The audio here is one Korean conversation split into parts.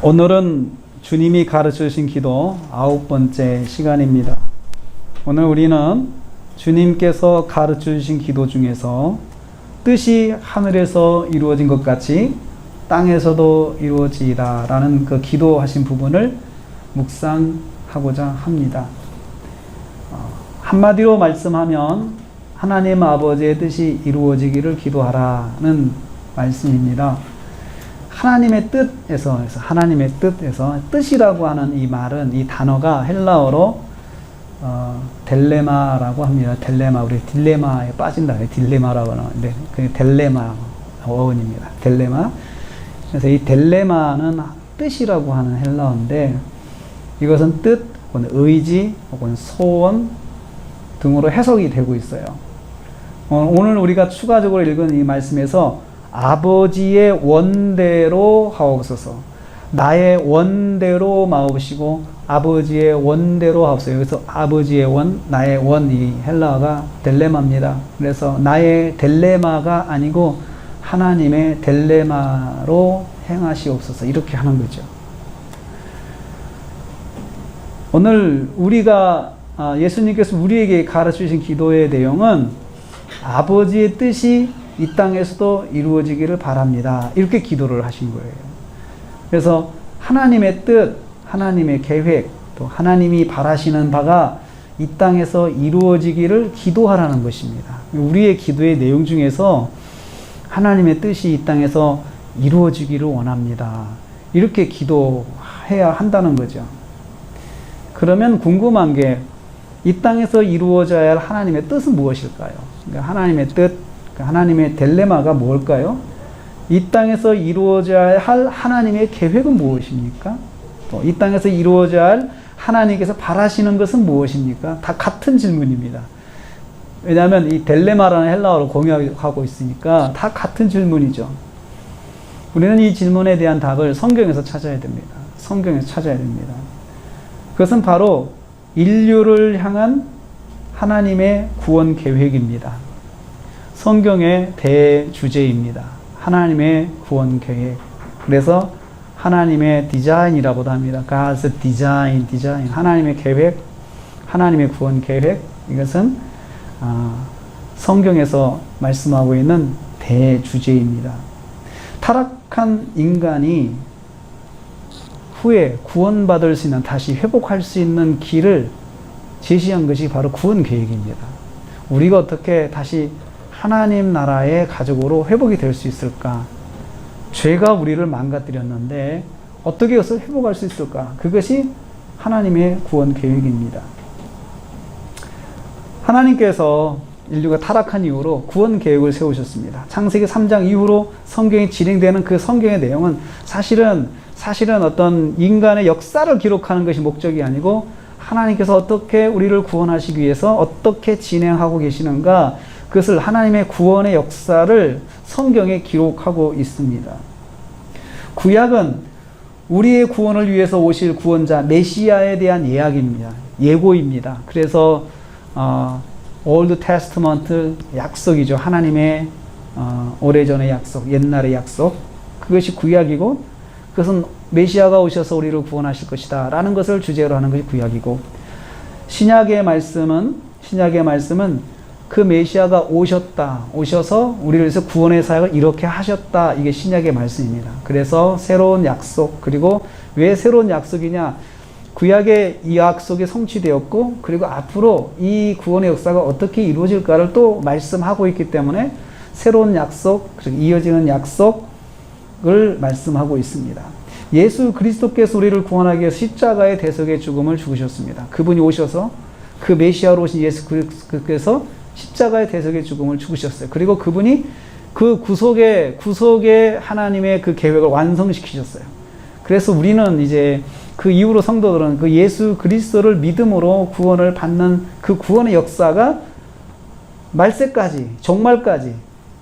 오늘은 주님이 가르쳐 주신 기도 9번째 시간입니다. 오늘 우리는 주님께서 가르쳐 주신 기도 중에서 뜻이 하늘에서 이루어진 것 같이 땅에서도 이루어지이다 라는 그 기도하신 부분을 묵상하고자 합니다. 한마디로 말씀하면 하나님 아버지의 뜻이 이루어지기를 기도하라는 말씀입니다. 하나님의 뜻에서 뜻이라고 하는 이 말은, 이 단어가 헬라어로 델레마라고 합니다. 델레마, 우리 딜레마에 빠진다. 딜레마라고 하는데 그 델레마 어원입니다. 델레마. 그래서 이 델레마는 뜻이라고 하는 헬라어인데, 이것은 뜻, 혹은 의지, 혹은 소원 등으로 해석이 되고 있어요. 오늘 우리가 추가적으로 읽은 이 말씀에서 아버지의 원대로 하옵소서, 나의 원대로 마옵시고 아버지의 원대로 하옵소서. 여기서 아버지의 원, 나의 원, 이 헬라어가 델레마입니다. 그래서 나의 델레마가 아니고 하나님의 델레마로 행하시옵소서, 이렇게 하는 거죠. 오늘 예수님께서 우리에게 가르쳐 주신 기도의 내용은 아버지의 뜻이 이 땅에서도 이루어지기를 바랍니다, 이렇게 기도를 하신 거예요. 그래서 하나님의 뜻, 하나님의 계획, 또 하나님이 바라시는 바가 이 땅에서 이루어지기를 기도하라는 것입니다. 우리의 기도의 내용 중에서 하나님의 뜻이 이 땅에서 이루어지기를 원합니다, 이렇게 기도해야 한다는 거죠. 그러면 궁금한 게, 이 땅에서 이루어져야 할 하나님의 뜻은 무엇일까요? 그러니까 하나님의 뜻, 하나님의 딜레마가 뭘까요? 이 땅에서 이루어져야 할 하나님의 계획은 무엇입니까? 또 이 땅에서 이루어져야 할 하나님께서 바라시는 것은 무엇입니까? 다 같은 질문입니다. 왜냐하면 이 딜레마라는 헬라어로 공유하고 있으니까 다 같은 질문이죠. 우리는 이 질문에 대한 답을 성경에서 찾아야 됩니다. 성경에서 찾아야 됩니다. 그것은 바로 인류를 향한 하나님의 구원 계획입니다. 성경의 대주제입니다. 하나님의 구원 계획. 그래서 하나님의 디자인이라고도 합니다. God's design. 하나님의 계획, 하나님의 구원 계획. 이것은 성경에서 말씀하고 있는 대주제입니다. 타락한 인간이 후에 구원받을 수 있는, 다시 회복할 수 있는 길을 제시한 것이 바로 구원 계획입니다. 우리가 어떻게 다시 하나님 나라의 가족으로 회복이 될 수 있을까? 죄가 우리를 망가뜨렸는데 어떻게 이것을 회복할 수 있을까? 그것이 하나님의 구원 계획입니다. 하나님께서 인류가 타락한 이후로 구원 계획을 세우셨습니다. 창세기 3장 이후로 성경이 진행되는 그 성경의 내용은 사실은 어떤 인간의 역사를 기록하는 것이 목적이 아니고, 하나님께서 어떻게 우리를 구원하시기 위해서 어떻게 진행하고 계시는가, 그것을 하나님의 구원의 역사를 성경에 기록하고 있습니다. 구약은 우리의 구원을 위해서 오실 구원자 메시아에 대한 예고입니다. 그래서 Old Testament 약속이죠. 하나님의 오래전의 약속, 옛날의 약속, 그것이 구약이고, 그것은 메시아가 오셔서 우리를 구원하실 것이다 라는 것을 주제로 하는 것이 구약이고, 신약의 말씀은 그 메시아가 오셔서 우리를 위해서 구원의 사역을 이렇게 하셨다, 이게 신약의 말씀입니다. 그래서 새로운 약속, 그리고 왜 새로운 약속이냐, 구약의 이 약속이 성취되었고, 그리고 앞으로 이 구원의 역사가 어떻게 이루어질까를 또 말씀하고 있기 때문에 새로운 약속, 그리고 이어지는 약속을 말씀하고 있습니다. 예수 그리스도께서 우리를 구원하기 위해서 십자가의 대속의 죽음을 죽으셨습니다. 그분이 오셔서, 그 메시아로 오신 예수 그리스도께서 십자가의 대속의 죽음을 죽으셨어요. 그리고 그분이 그 구속의 하나님의 그 계획을 완성시키셨어요. 그래서 우리는 이제 그 이후로 성도들은 그 예수 그리스도를 믿음으로 구원을 받는 그 구원의 역사가 말세까지, 종말까지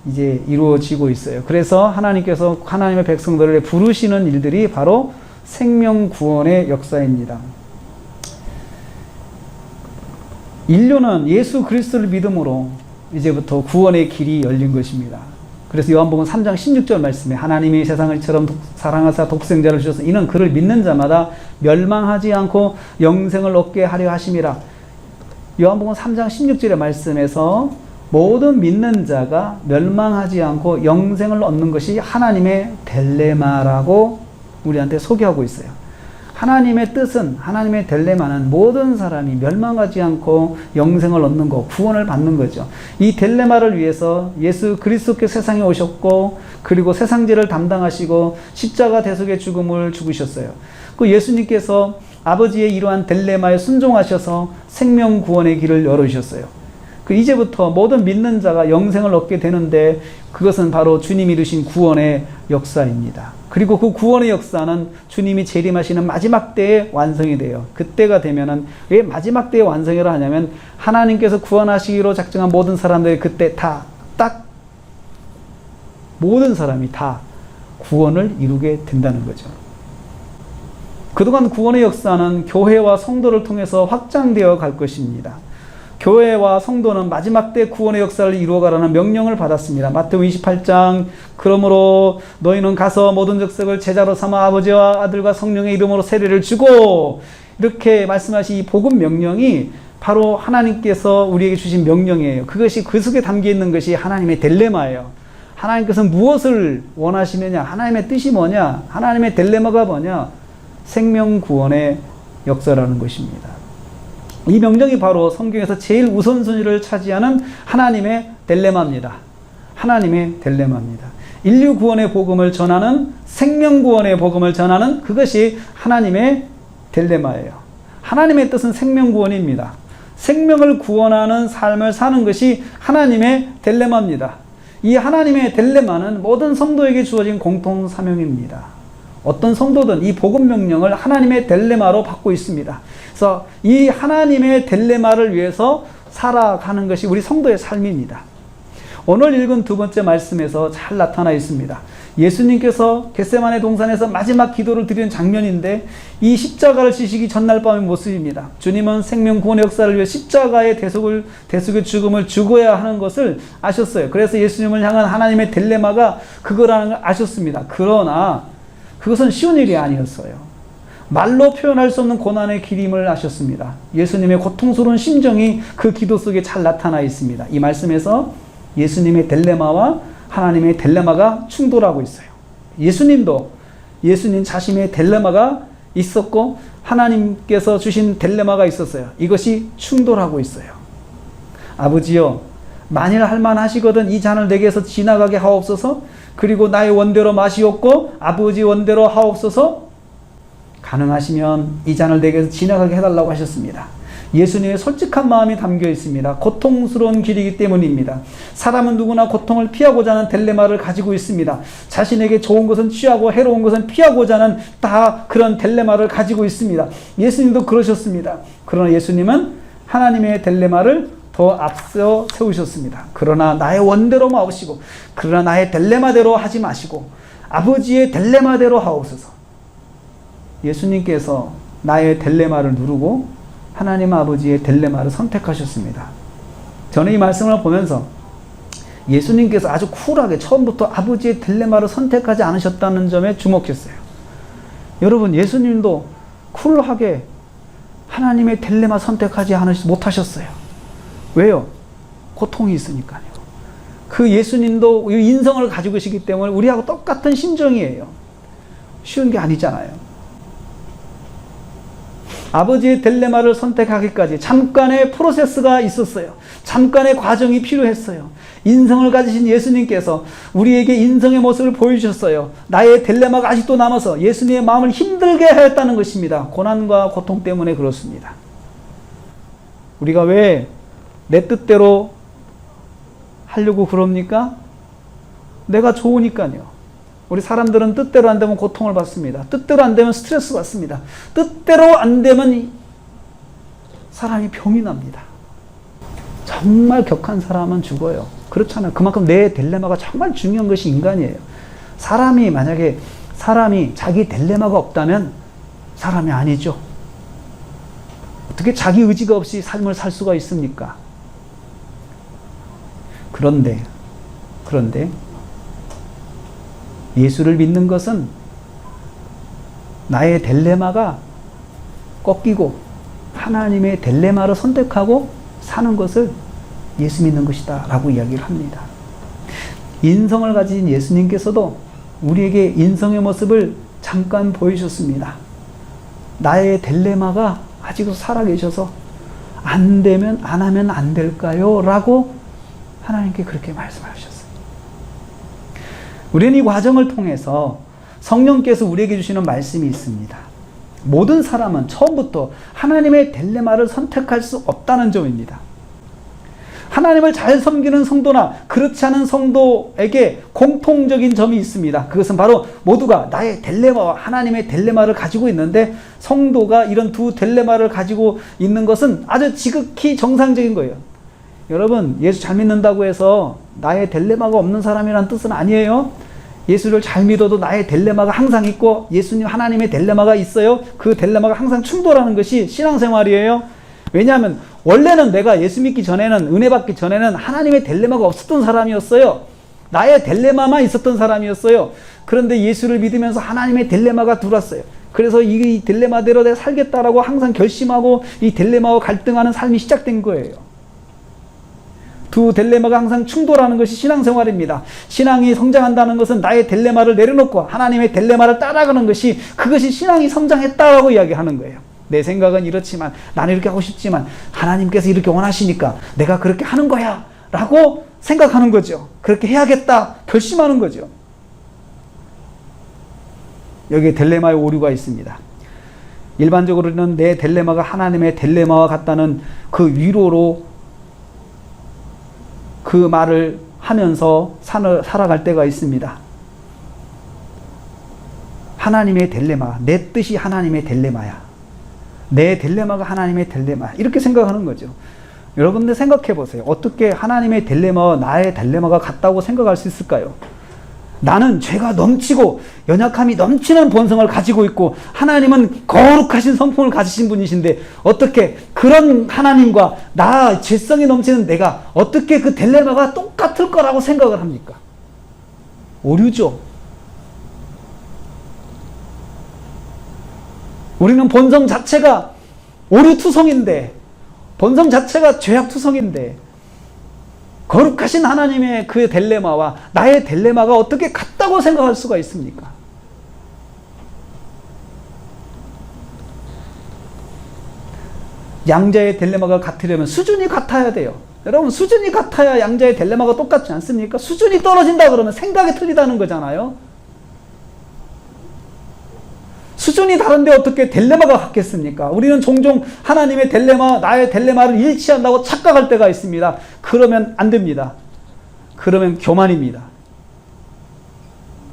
이제 이루어지고 있어요. 그래서 하나님께서 하나님의 백성들을 부르시는 일들이 바로 생명 구원의 역사입니다. 인류는 예수 그리스도를 믿음으로 이제부터 구원의 길이 열린 것입니다. 그래서 요한복음 3장 16절 말씀에 하나님이 세상을 이처럼 사랑하사 독생자를 주셔서 이는 그를 믿는 자마다 멸망하지 않고 영생을 얻게 하려 하심이라. 요한복음 3장 16절의 말씀에서 모든 믿는 자가 멸망하지 않고 영생을 얻는 것이 하나님의 딜레마라고 우리한테 소개하고 있어요. 하나님의 뜻은, 하나님의 딜레마는 모든 사람이 멸망하지 않고 영생을 얻는 거, 구원을 받는 거죠. 이 딜레마를 위해서 예수 그리스도께서 세상에 오셨고, 그리고 세상죄를 담당하시고 십자가 대속의 죽음을 죽으셨어요. 그 예수님께서 아버지의 이러한 딜레마에 순종하셔서 생명 구원의 길을 열어주셨어요. 그 이제부터 모든 믿는 자가 영생을 얻게 되는데 그것은 바로 주님이 이루신 구원의 역사입니다. 그리고 그 구원의 역사는 주님이 재림하시는 마지막 때에 완성이 돼요. 그때가 되면은 왜 마지막 때에 완성이라 하냐면 하나님께서 구원하시기로 작정한 모든 사람들이 그때 다 딱 모든 사람이 다 구원을 이루게 된다는 거죠. 그동안 구원의 역사는 교회와 성도를 통해서 확장되어 갈 것입니다. 교회와 성도는 마지막 때 구원의 역사를 이루어가라는 명령을 받았습니다. 마태복음 28장 그러므로 너희는 가서 모든 족속을 제자로 삼아 아버지와 아들과 성령의 이름으로 세례를 주고 이렇게 말씀하신 이 복음 명령이 바로 하나님께서 우리에게 주신 명령이에요. 그것이 그 속에 담겨 있는 것이 하나님의 딜레마예요. 하나님께서 무엇을 원하시느냐? 하나님의 뜻이 뭐냐? 하나님의 딜레마가 뭐냐? 생명 구원의 역사라는 것입니다. 이 명령이 바로 성경에서 제일 우선순위를 차지하는 하나님의 딜레마입니다. 하나님의 딜레마입니다. 인류 구원의 복음을 전하는, 생명 구원의 복음을 전하는 그것이 하나님의 딜레마예요. 하나님의 뜻은 생명 구원입니다. 생명을 구원하는 삶을 사는 것이 하나님의 딜레마입니다. 이 하나님의 딜레마는 모든 성도에게 주어진 공통 사명입니다. 어떤 성도든 이 복음 명령을 하나님의 딜레마로 받고 있습니다. 그래서 이 하나님의 딜레마를 위해서 살아가는 것이 우리 성도의 삶입니다. 오늘 읽은 두 번째 말씀에서 잘 나타나 있습니다. 예수님께서 겟세마네 동산에서 마지막 기도를 드리는 장면인데 이 십자가를 지시기 전날 밤의 모습입니다. 주님은 생명 구원의 역사를 위해 십자가의 대속의 죽음을 죽어야 하는 것을 아셨어요. 그래서 예수님을 향한 하나님의 딜레마가 그거라는 걸 아셨습니다. 그러나 그것은 쉬운 일이 아니었어요. 말로 표현할 수 없는 고난의 길임을 아셨습니다. 예수님의 고통스러운 심정이 그 기도 속에 잘 나타나 있습니다. 이 말씀에서 예수님의 딜레마와 하나님의 딜레마가 충돌하고 있어요. 예수님 자신의 딜레마가 있었고 하나님께서 주신 딜레마가 있었어요. 이것이 충돌하고 있어요. 아버지여, 만일 할만하시거든 이 잔을 내게서 지나가게 하옵소서. 그리고 나의 원대로 마시옵고 아버지 원대로 하옵소서. 가능하시면 이 잔을 내게서 지나가게 해달라고 하셨습니다. 예수님의 솔직한 마음이 담겨 있습니다. 고통스러운 길이기 때문입니다. 사람은 누구나 고통을 피하고자 하는 딜레마를 가지고 있습니다. 자신에게 좋은 것은 취하고 해로운 것은 피하고자 하는 다 그런 딜레마를 가지고 있습니다. 예수님도 그러셨습니다. 그러나 예수님은 하나님의 딜레마를 더 앞서 세우셨습니다. 그러나 나의 원대로 마시고, 그러나 나의 딜레마대로 하지 마시고 아버지의 딜레마대로 하옵소서. 예수님께서 나의 딜레마를 누르고 하나님 아버지의 딜레마를 선택하셨습니다. 저는 이 말씀을 보면서 예수님께서 아주 쿨하게 처음부터 아버지의 딜레마를 선택하지 않으셨다는 점에 주목했어요. 여러분, 예수님도 쿨하게 하나님의 딜레마 선택하지 못하셨어요. 왜요? 고통이 있으니까요. 그 예수님도 인성을 가지고 계시기 때문에 우리하고 똑같은 심정이에요. 쉬운 게 아니잖아요. 아버지의 딜레마를 선택하기까지 잠깐의 프로세스가 있었어요. 잠깐의 과정이 필요했어요. 인성을 가지신 예수님께서 우리에게 인성의 모습을 보여주셨어요. 나의 딜레마가 아직도 남아서 예수님의 마음을 힘들게 하였다는 것입니다. 고난과 고통 때문에 그렇습니다. 우리가 왜 내 뜻대로 하려고 그럽니까? 내가 좋으니까요. 우리 사람들은 뜻대로 안 되면 고통을 받습니다. 뜻대로 안 되면 스트레스 받습니다. 뜻대로 안 되면 사람이 병이 납니다. 정말 격한 사람은 죽어요. 그렇잖아요. 그만큼 내 딜레마가 정말 중요한 것이 인간이에요. 만약에 사람이 자기 딜레마가 없다면 사람이 아니죠. 어떻게 자기 의지가 없이 삶을 살 수가 있습니까? 그런데 예수를 믿는 것은 나의 딜레마가 꺾이고 하나님의 딜레마를 선택하고 사는 것을 예수 믿는 것이다 라고 이야기를 합니다. 인성을 가진 예수님께서도 우리에게 인성의 모습을 잠깐 보여주셨습니다. 나의 딜레마가 아직도 살아계셔서 안 되면 안 하면 안 될까요? 라고 하나님께 그렇게 말씀하셨어요. 우리는 이 과정을 통해서 성령께서 우리에게 주시는 말씀이 있습니다. 모든 사람은 처음부터 하나님의 딜레마를 선택할 수 없다는 점입니다. 하나님을 잘 섬기는 성도나 그렇지 않은 성도에게 공통적인 점이 있습니다. 그것은 바로 모두가 나의 딜레마와 하나님의 딜레마를 가지고 있는데, 성도가 이런 두 딜레마를 가지고 있는 것은 아주 지극히 정상적인 거예요. 여러분, 예수 잘 믿는다고 해서 나의 딜레마가 없는 사람이란 뜻은 아니에요. 예수를 잘 믿어도 나의 딜레마가 항상 있고 예수님 하나님의 딜레마가 있어요. 그 딜레마가 항상 충돌하는 것이 신앙생활이에요. 왜냐하면 원래는 내가 예수 믿기 전에는, 은혜 받기 전에는 하나님의 딜레마가 없었던 사람이었어요. 나의 딜레마만 있었던 사람이었어요. 그런데 예수를 믿으면서 하나님의 딜레마가 들어왔어요. 그래서 이 딜레마대로 내가 살겠다라고 항상 결심하고 이 딜레마와 갈등하는 삶이 시작된 거예요. 두 딜레마가 항상 충돌하는 것이 신앙생활입니다. 신앙이 성장한다는 것은 나의 딜레마를 내려놓고 하나님의 딜레마를 따라가는 것이, 그것이 신앙이 성장했다라고 이야기하는 거예요. 내 생각은 이렇지만, 나는 이렇게 하고 싶지만 하나님께서 이렇게 원하시니까 내가 그렇게 하는 거야 라고 생각하는 거죠. 그렇게 해야겠다 결심하는 거죠. 여기에 딜레마의 오류가 있습니다. 일반적으로는 내 딜레마가 하나님의 딜레마와 같다는 그 위로로 그 말을 하면서 살아갈 때가 있습니다. 하나님의 딜레마, 내 뜻이 하나님의 딜레마야, 내 딜레마가 하나님의 딜레마야, 이렇게 생각하는 거죠. 여러분들 생각해 보세요. 어떻게 하나님의 딜레마와 나의 딜레마가 같다고 생각할 수 있을까요? 나는 죄가 넘치고 연약함이 넘치는 본성을 가지고 있고 하나님은 거룩하신 성품을 가지신 분이신데, 어떻게 그런 하나님과 나 죄성이 넘치는 내가 어떻게 그 딜레마가 똑같을 거라고 생각을 합니까? 오류죠. 우리는 본성 자체가 오류투성인데, 본성 자체가 죄악투성인데, 거룩하신 하나님의 그 딜레마와 나의 딜레마가 어떻게 같다고 생각할 수가 있습니까? 양자의 딜레마가 같으려면 수준이 같아야 돼요. 여러분, 수준이 같아야 양자의 딜레마가 똑같지 않습니까? 수준이 떨어진다 그러면 생각이 틀리다는 거잖아요. 수준이 다른데 어떻게 딜레마가 같겠습니까? 우리는 종종 하나님의 딜레마, 나의 딜레마를 일치한다고 착각할 때가 있습니다. 그러면 안 됩니다. 그러면 교만입니다.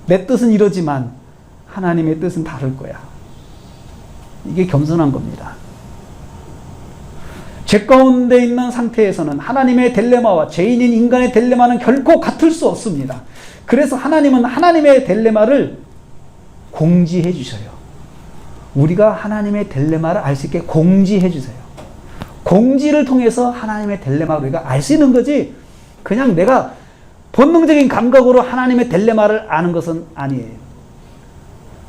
내 뜻은 이러지만 하나님의 뜻은 다를 거야. 이게 겸손한 겁니다. 죄 가운데 있는 상태에서는 하나님의 딜레마와 죄인인 인간의 딜레마는 결코 같을 수 없습니다. 그래서 하나님은 하나님의 딜레마를 공지해 주셔요. 우리가 하나님의 딜레마를 알 수 있게 공지해 주세요. 공지를 통해서 하나님의 딜레마를 우리가 알 수 있는 거지, 그냥 내가 본능적인 감각으로 하나님의 딜레마를 아는 것은 아니에요.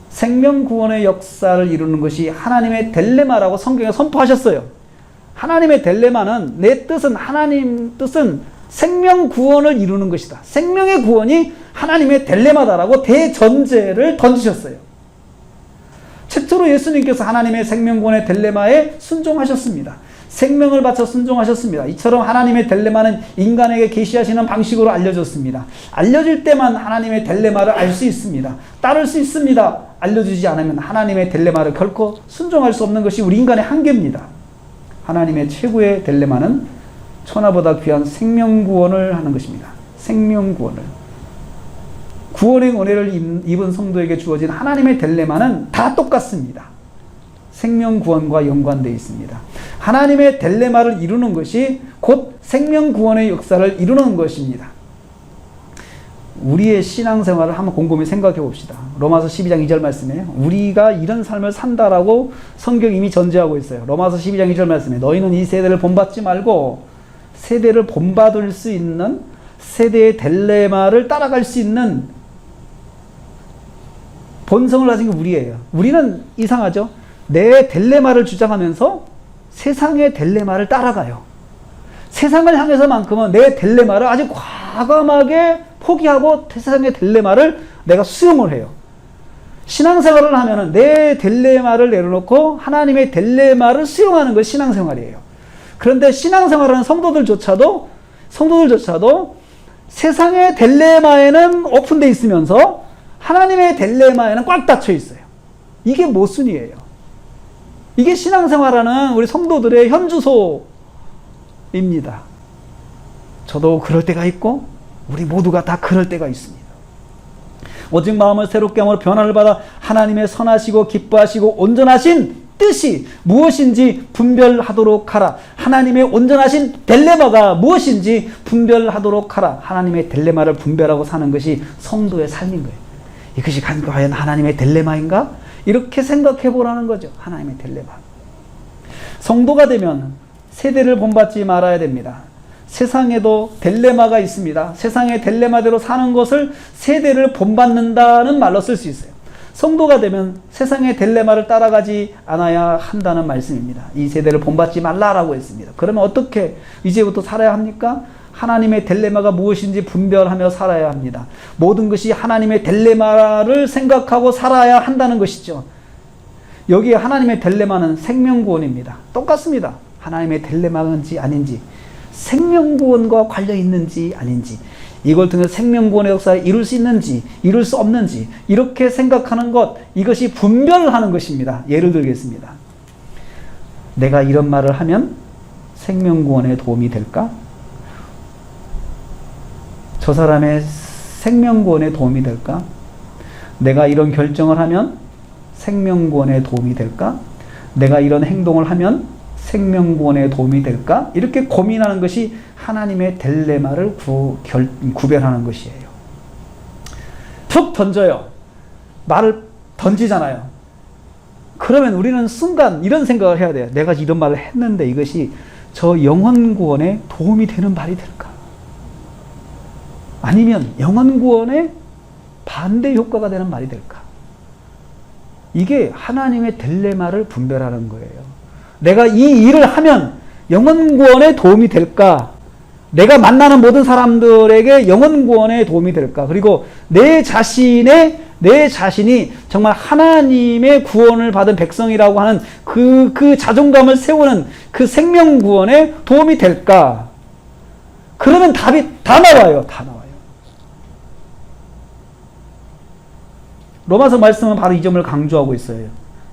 생명구원의 역사를 이루는 것이 하나님의 딜레마라고 성경에 선포하셨어요. 하나님의 딜레마는, 내 뜻은, 하나님 뜻은 생명구원을 이루는 것이다, 생명의 구원이 하나님의 딜레마다라고 대전제를 던지셨어요. 최초로 예수님께서 하나님의 생명구원의 딜레마에 순종하셨습니다. 생명을 바쳐 순종하셨습니다. 이처럼 하나님의 딜레마는 인간에게 계시하시는 방식으로 알려졌습니다. 알려질 때만 하나님의 딜레마를 알 수 있습니다. 따를 수 있습니다. 알려주지 않으면 하나님의 딜레마를 결코 순종할 수 없는 것이 우리 인간의 한계입니다. 하나님의 최고의 딜레마는 천하보다 귀한 생명구원을 하는 것입니다. 생명구원을. 구원의 은혜를 입은 성도에게 주어진 하나님의 딜레마는 다 똑같습니다. 생명구원과 연관되어 있습니다. 하나님의 딜레마를 이루는 것이 곧 생명구원의 역사를 이루는 것입니다. 우리의 신앙생활을 한번 곰곰이 생각해 봅시다. 로마서 12장 2절 말씀에 우리가 이런 삶을 산다라고 성경이 이미 전제하고 있어요. 로마서 12장 2절 말씀에 너희는 이 세대를 본받지 말고 세대를 본받을 수 있는, 세대의 딜레마를 따라갈 수 있는 본성을 가진 게 우리예요. 우리는 이상하죠? 내 딜레마를 주장하면서 세상의 딜레마를 따라가요. 세상을 향해서만큼은 내 딜레마를 아주 과감하게 포기하고 세상의 딜레마를 내가 수용을 해요. 신앙생활을 하면은 내 딜레마를 내려놓고 하나님의 딜레마를 수용하는 것이 신앙생활이에요. 그런데 신앙생활하는 성도들조차도 세상의 딜레마에는 오픈되어 있으면서 하나님의 딜레마에는 꽉 닫혀 있어요. 이게 모순이에요. 이게 신앙생활하는 우리 성도들의 현주소입니다. 저도 그럴 때가 있고 우리 모두가 다 그럴 때가 있습니다. 오직 마음을 새롭게 함으로 변화를 받아 하나님의 선하시고 기뻐하시고 온전하신 뜻이 무엇인지 분별하도록 하라. 하나님의 온전하신 딜레마가 무엇인지 분별하도록 하라. 하나님의 딜레마를 분별하고 사는 것이 성도의 삶인 거예요. 이것이 과연 하나님의 딜레마인가? 이렇게 생각해 보라는 거죠. 하나님의 딜레마. 성도가 되면 세대를 본받지 말아야 됩니다. 세상에도 딜레마가 있습니다. 세상의 딜레마대로 사는 것을 세대를 본받는다는 말로 쓸 수 있어요. 성도가 되면 세상의 딜레마를 따라가지 않아야 한다는 말씀입니다. 이 세대를 본받지 말라라고 했습니다. 그러면 어떻게 이제부터 살아야 합니까? 하나님의 딜레마가 무엇인지 분별하며 살아야 합니다. 모든 것이 하나님의 딜레마를 생각하고 살아야 한다는 것이죠. 여기에 하나님의 딜레마는 생명구원입니다. 똑같습니다. 하나님의 딜레마인지 아닌지, 생명구원과 관련 있는지 아닌지, 이걸 통해 생명구원의 역사를 이룰 수 있는지 이룰 수 없는지 이렇게 생각하는 것, 이것이 분별하는 것입니다. 예를 들겠습니다. 내가 이런 말을 하면 생명구원에 도움이 될까? 저 사람의 생명구원에 도움이 될까? 내가 이런 결정을 하면 생명구원에 도움이 될까? 내가 이런 행동을 하면 생명구원에 도움이 될까? 이렇게 고민하는 것이 하나님의 딜레마를 구별하는 것이에요. 툭 던져요. 말을 던지잖아요. 그러면 우리는 순간 이런 생각을 해야 돼요. 내가 이런 말을 했는데 이것이 저 영혼구원에 도움이 되는 말이 될까? 아니면 영혼구원에 반대 효과가 되는 말이 될까? 이게 하나님의 딜레마를 분별하는 거예요. 내가 이 일을 하면 영혼구원에 도움이 될까? 내가 만나는 모든 사람들에게 영혼구원에 도움이 될까? 그리고 내 자신이 정말 하나님의 구원을 받은 백성이라고 하는 그 자존감을 세우는 그 생명구원에 도움이 될까? 그러면 답이 다 나와요. 다 나와요. 로마서 말씀은 바로 이 점을 강조하고 있어요.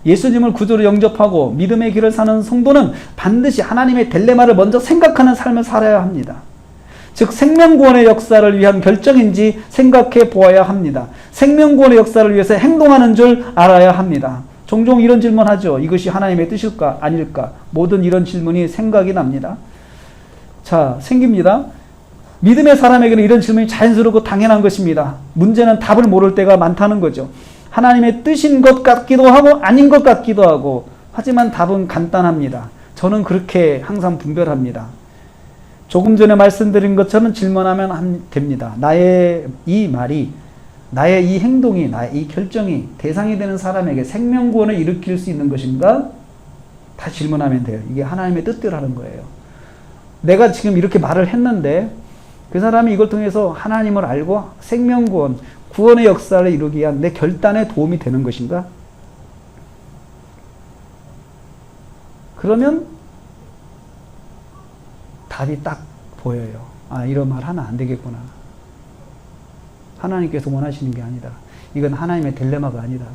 예수님을 구주로 영접하고 믿음의 길을 사는 성도는 반드시 하나님의 딜레마를 먼저 생각하는 삶을 살아야 합니다. 즉 생명구원의 역사를 위한 결정인지 생각해 보아야 합니다. 생명구원의 역사를 위해서 행동하는 줄 알아야 합니다. 종종 이런 질문하죠. 이것이 하나님의 뜻일까 아닐까? 모든 이런 질문이 생각이 납니다. 자, 생깁니다. 믿음의 사람에게는 이런 질문이 자연스럽고 당연한 것입니다. 문제는 답을 모를 때가 많다는 거죠. 하나님의 뜻인 것 같기도 하고 아닌 것 같기도 하고, 하지만 답은 간단합니다. 저는 그렇게 항상 분별합니다. 조금 전에 말씀드린 것처럼 질문하면 됩니다. 나의 이 말이, 나의 이 행동이, 나의 이 결정이 대상이 되는 사람에게 생명구원을 일으킬 수 있는 것인가? 다 질문하면 돼요. 이게 하나님의 뜻대로 하는 거예요. 내가 지금 이렇게 말을 했는데 그 사람이 이걸 통해서 하나님을 알고 생명구원, 구원의 역사를 이루기 위한 내 결단에 도움이 되는 것인가? 그러면 답이 딱 보여요. 아, 이런 말 하면 안 되겠구나. 하나님께서 원하시는 게 아니다. 이건 하나님의 딜레마가 아니다.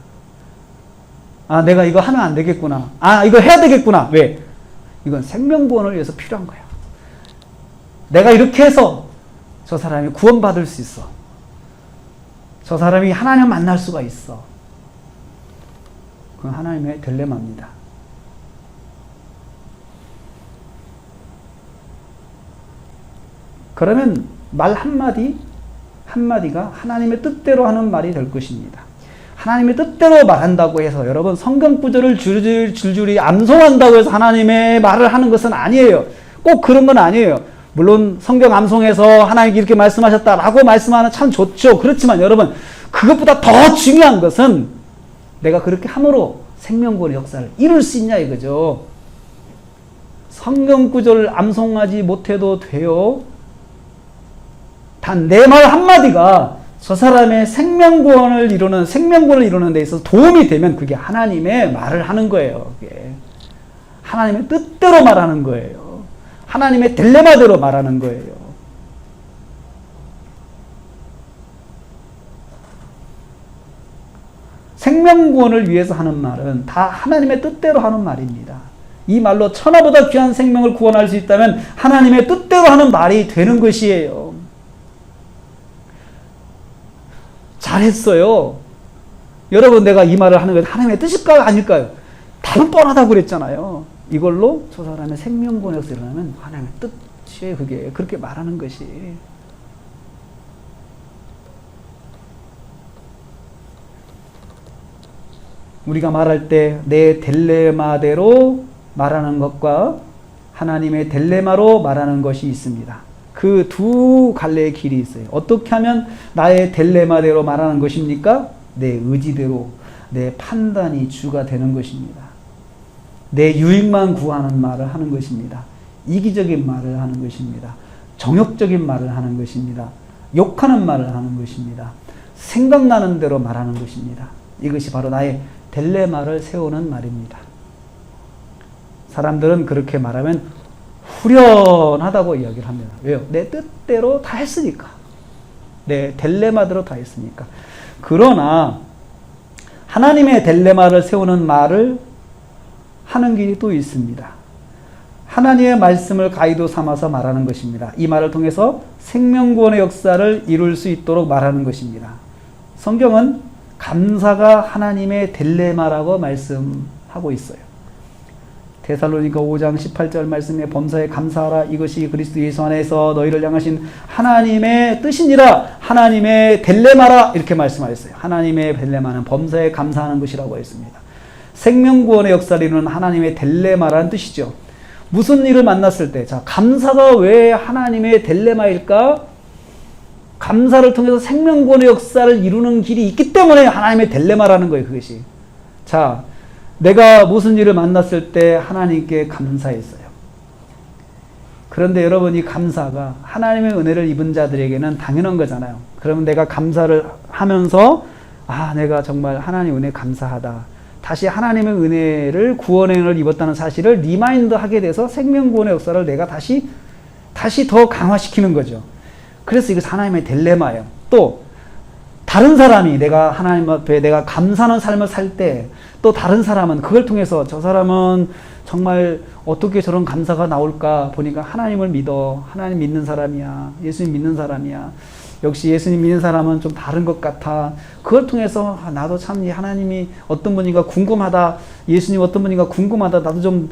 아, 내가 이거 하면 안 되겠구나. 아, 이거 해야 되겠구나. 왜? 이건 생명구원을 위해서 필요한 거야. 내가 이렇게 해서 저 사람이 구원받을 수 있어. 저 사람이 하나님 만날 수가 있어. 그건 하나님의 딜레마입니다. 그러면 말 한마디가 하나님의 뜻대로 하는 말이 될 것입니다. 하나님의 뜻대로 말한다고 해서 여러분 성경 구절을 줄줄이 암송한다고 해서 하나님의 말을 하는 것은 아니에요. 꼭 그런 건 아니에요. 물론 성경 암송해서 하나님이 이렇게 말씀하셨다라고 말씀하는 참 좋죠. 그렇지만 여러분, 그것보다 더 중요한 것은 내가 그렇게 함으로 생명구원의 역사를 이룰 수 있냐 이거죠. 성경 구절을 암송하지 못해도 돼요. 단 내 말 한마디가 저 사람의 생명구원을 이루는 데 있어서 도움이 되면 그게 하나님의 말을 하는 거예요. 그게 하나님의 뜻대로 말하는 거예요. 하나님의 딜레마대로 말하는 거예요. 생명구원을 위해서 하는 말은 다 하나님의 뜻대로 하는 말입니다. 이 말로 천하보다 귀한 생명을 구원할 수 있다면 하나님의 뜻대로 하는 말이 되는 것이에요. 잘했어요. 여러분, 내가 이 말을 하는 건 하나님의 뜻일까요? 아닐까요? 답은 뻔하다고 그랬잖아요. 이걸로 저 사람의 생명구원에서 일어나면 하나님의 뜻이에요. 그게 그렇게 말하는 것이. 우리가 말할 때 내 딜레마대로 말하는 것과 하나님의 딜레마로 말하는 것이 있습니다. 그 두 갈래의 길이 있어요. 어떻게 하면 나의 딜레마대로 말하는 것입니까? 내 의지대로, 내 판단이 주가 되는 것입니다. 내 유익만 구하는 말을 하는 것입니다. 이기적인 말을 하는 것입니다. 정욕적인 말을 하는 것입니다. 욕하는 말을 하는 것입니다. 생각나는 대로 말하는 것입니다. 이것이 바로 나의 딜레마를 세우는 말입니다. 사람들은 그렇게 말하면 후련하다고 이야기를 합니다. 왜요? 내 뜻대로 다 했으니까. 내 딜레마대로 다 했으니까. 그러나 하나님의 딜레마를 세우는 말을 하는 길이 또 있습니다. 하나님의 말씀을 가이드 삼아서 말하는 것입니다. 이 말을 통해서 생명구원의 역사를 이룰 수 있도록 말하는 것입니다. 성경은 감사가 하나님의 딜레마라고 말씀하고 있어요. 데살로니가 5장 18절 말씀에 범사에 감사하라. 이것이 그리스도 예수 안에서 너희를 향하신 하나님의 뜻이니라. 하나님의 딜레마라. 이렇게 말씀하셨어요. 하나님의 딜레마는 범사에 감사하는 것이라고 했습니다. 생명구원의 역사를 이루는 하나님의 딜레마라는 뜻이죠. 무슨 일을 만났을 때, 자, 감사가 왜 하나님의 딜레마일까? 감사를 통해서 생명구원의 역사를 이루는 길이 있기 때문에 하나님의 딜레마라는 거예요, 그것이. 자, 내가 무슨 일을 만났을 때 하나님께 감사했어요. 그런데 여러분, 이 감사가 하나님의 은혜를 입은 자들에게는 당연한 거잖아요. 그러면 내가 감사를 하면서, 아, 내가 정말 하나님 은혜 감사하다. 다시 하나님의 은혜를 구원의 은혜를 입었다는 사실을 리마인드 하게 돼서 생명구원의 역사를 내가 다시 더 강화시키는 거죠. 그래서 이것이 하나님의 딜레마예요. 또 다른 사람이 내가 하나님 앞에 내가 감사하는 삶을 살 때 또 다른 사람은 그걸 통해서 저 사람은 정말 어떻게 저런 감사가 나올까 보니까 하나님을 믿어. 하나님 믿는 사람이야. 예수님 믿는 사람이야. 역시 예수님 믿는 사람은 좀 다른 것 같아. 그걸 통해서 나도 참 하나님이 어떤 분인가 궁금하다. 예수님 어떤 분인가 궁금하다. 나도 좀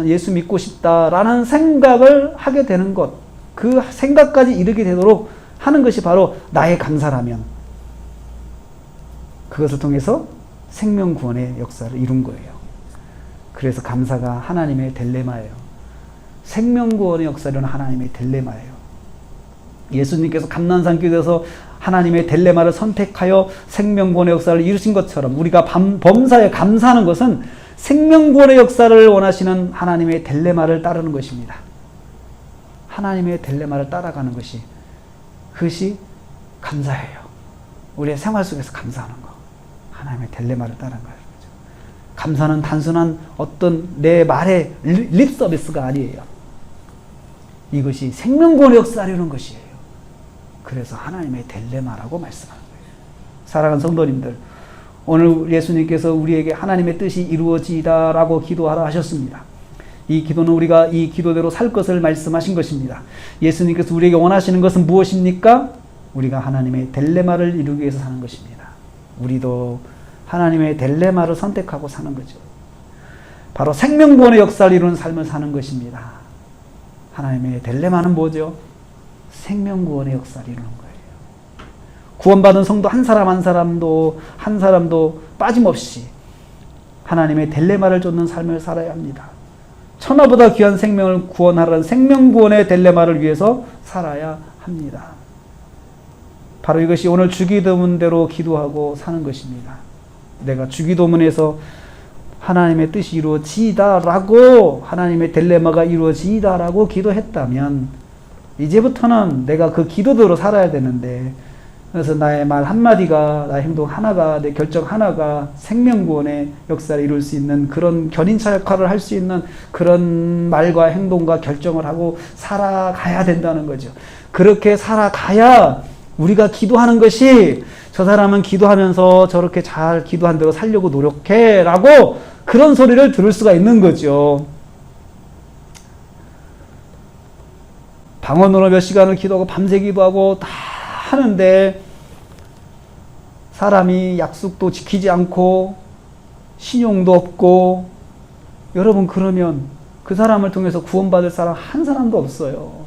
예수 믿고 싶다라는 생각을 하게 되는 것. 그 생각까지 이르게 되도록 하는 것이 바로 나의 감사라면 그것을 통해서 생명구원의 역사를 이룬 거예요. 그래서 감사가 하나님의 딜레마예요. 생명구원의 역사는 하나님의 딜레마예요. 예수님께서 감난산 교회에서 하나님의 딜레마를 선택하여 생명구원의 역사를 이루신 것처럼 우리가 범사에 감사하는 것은 생명구원의 역사를 원하시는 하나님의 딜레마를 따르는 것입니다. 하나님의 딜레마를 따라가는 것이 그것이 감사예요. 우리의 생활 속에서 감사하는 거. 하나님의 딜레마를 따르는 거예요. 감사는 단순한 어떤 내 말의 립 서비스가 아니에요. 이것이 생명구원의 역사를 이루는 것이에요. 그래서 하나님의 딜레마라고 말씀하는 거예요. 사랑하는 성도님들, 오늘 예수님께서 우리에게 하나님의 뜻이 이루어지다라고 기도하라 하셨습니다. 이 기도는 우리가 이 기도대로 살 것을 말씀하신 것입니다. 예수님께서 우리에게 원하시는 것은 무엇입니까? 우리가 하나님의 딜레마를 이루기 위해서 사는 것입니다. 우리도 하나님의 딜레마를 선택하고 사는 거죠. 바로 생명구원의 역사를 이루는 삶을 사는 것입니다. 하나님의 딜레마는 뭐죠? 생명구원의 역사를 이루는 거예요. 구원받은 성도 한 사람 한 사람도 빠짐없이 하나님의 딜레마를 쫓는 삶을 살아야 합니다. 천하보다 귀한 생명을 구원하라는 생명구원의 딜레마를 위해서 살아야 합니다. 바로 이것이 오늘 주기도문대로 기도하고 사는 것입니다. 내가 주기도문에서 하나님의 뜻이 이루어지다라고, 하나님의 딜레마가 이루어지다라고 기도했다면 이제부터는 내가 그 기도대로 살아야 되는데, 그래서 나의 말 한마디가, 나의 행동 하나가, 내 결정 하나가 생명구원의 역사를 이룰 수 있는 그런 견인차 역할을 할 수 있는 그런 말과 행동과 결정을 하고 살아가야 된다는 거죠. 그렇게 살아가야 우리가 기도하는 것이, 저 사람은 기도하면서 저렇게 잘 기도한 대로 살려고 노력해 라고 그런 소리를 들을 수가 있는 거죠. 방언으로 몇 시간을 기도하고 밤새 기도하고 다 하는데 사람이 약속도 지키지 않고 신용도 없고, 여러분 그러면 그 사람을 통해서 구원받을 사람 한 사람도 없어요.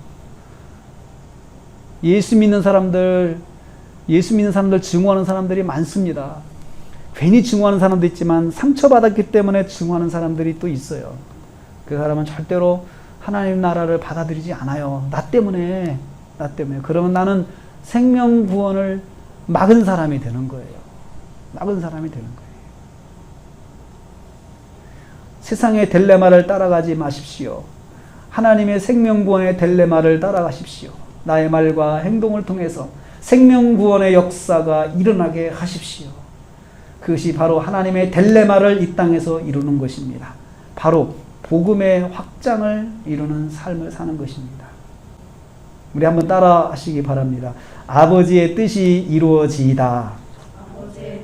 예수 믿는 사람들 증오하는 사람들이 많습니다. 괜히 증오하는 사람도 있지만 상처받았기 때문에 증오하는 사람들이 또 있어요. 그 사람은 절대로 하나님 나라를 받아들이지 않아요. 나 때문에. 그러면 나는 생명 구원을 막은 사람이 되는 거예요. 세상의 딜레마를 따라가지 마십시오. 하나님의 생명 구원의 딜레마를 따라가십시오. 나의 말과 행동을 통해서 생명 구원의 역사가 일어나게 하십시오. 그것이 바로 하나님의 딜레마를 이 땅에서 이루는 것입니다. 바로 복음의 확장을 이루는 삶을 사는 것입니다. 우리 한번 따라 하시기 바랍니다. 아버지의 뜻이 이루어지이다.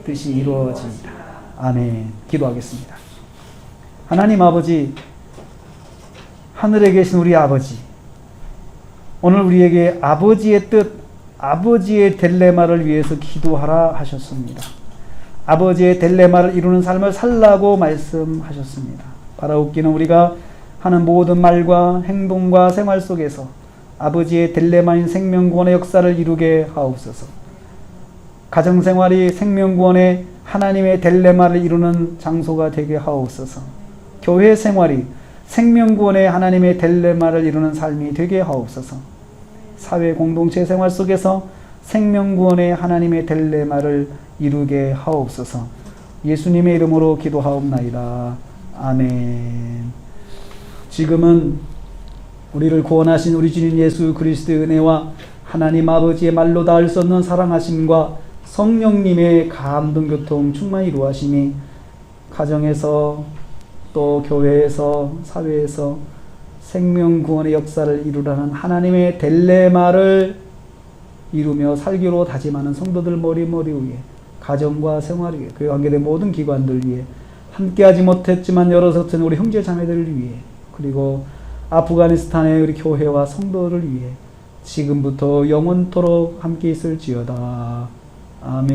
뜻이 이루어지이다. 아멘. 기도하겠습니다. 하나님 아버지, 하늘에 계신 우리 아버지, 오늘 우리에게 아버지의 뜻, 아버지의 딜레마를 위해서 기도하라 하셨습니다. 아버지의 딜레마를 이루는 삶을 살라고 말씀하셨습니다. 바라옵기는 우리가 하는 모든 말과 행동과 생활 속에서 아버지의 딜레마인 생명구원의 역사를 이루게 하옵소서. 가정생활이 생명구원의 하나님의 딜레마를 이루는 장소가 되게 하옵소서. 교회 생활이 생명구원의 하나님의 딜레마를 이루는 삶이 되게 하옵소서. 사회 공동체 생활 속에서 생명구원의 하나님의 딜레마를 이루게 하옵소서. 예수님의 이름으로 기도하옵나이다. 아멘. 지금은 우리를 구원하신 우리 주님 예수 그리스도의 은혜와 하나님 아버지의 말로 닿을 수 없는 사랑하심과 성령님의 감동교통 충만히 이루하심이 가정에서 또 교회에서 사회에서 생명구원의 역사를 이루라는 하나님의 딜레마를 이루며 살기로 다짐하는 성도들 머리 위에, 가정과 생활 위에, 그에 관계된 모든 기관들 위에, 함께하지 못했지만 열어섰던 우리 형제 자매들을 위해, 그리고 아프가니스탄의 우리 교회와 성도를 위해 지금부터 영원토록 함께 있을지어다. 아멘.